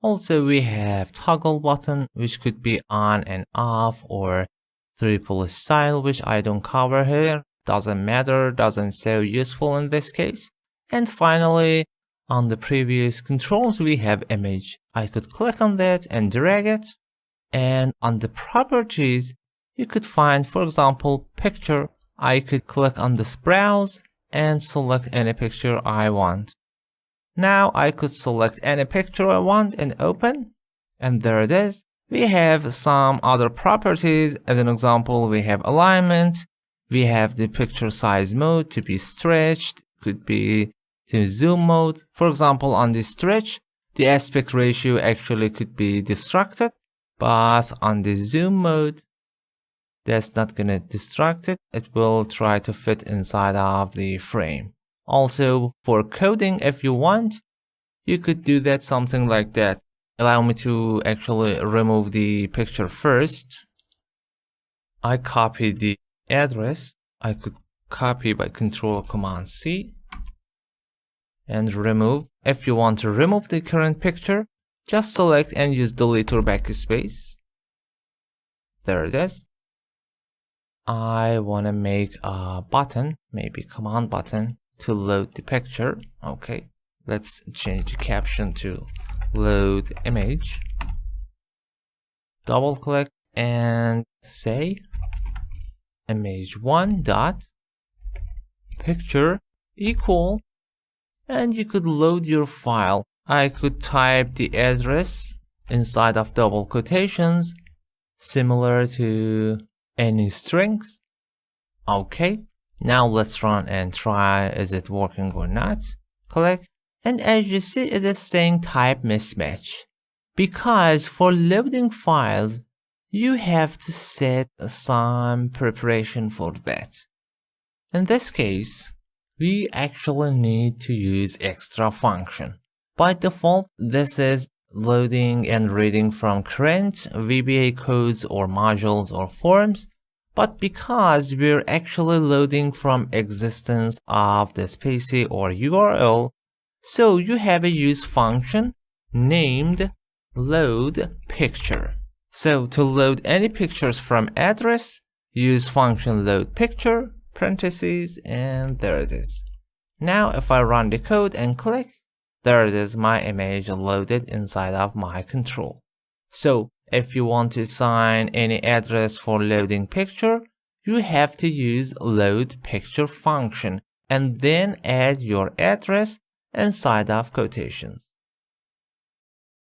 Also, we have toggle button, which could be on and off, or triple style, which I don't cover here. Doesn't matter, doesn't so useful in this case. And finally, on the previous controls, we have image. I could click on that and drag it. And on the properties, you could find, for example, picture. I could click on this browse and select any picture I want. Now I could select any picture I want and open, and there it is. We have some other properties. As an example, we have alignment, we have the picture size mode to be stretched, could be to zoom mode. For example, on the stretch, the aspect ratio actually could be distracted, but on the zoom mode, that's not gonna distract it. It will try to fit inside of the frame. Also, for coding, if you want, you could do that something like that. Allow me to actually remove the picture first. I copy the address. I could copy by Control Command C and remove. If you want to remove the current picture, just select and use delete or backspace. There it is. I want to make a button, maybe command button, to load the picture. Okay, let's change the caption to load image. Double click and say image1 dot picture equal, and you could load your file. I could type the address inside of double quotations, similar to any strings. Okay, now let's run and try is it working or not. Click, and as you see, it is saying type mismatch, because for loading files you have to set some preparation for that. In this case, we actually need to use extra function. By default, this is loading and reading from current VBA codes or modules or forms, but because we're actually loading from existence of this PC or URL, so you have a use function named load picture. So to load any pictures from address, use function load picture, parentheses, and there it is. Now if I run the code and click, there it is, my image loaded inside of my control. So if you want to assign any address for loading picture, you have to use load picture function and then add your address inside of quotations.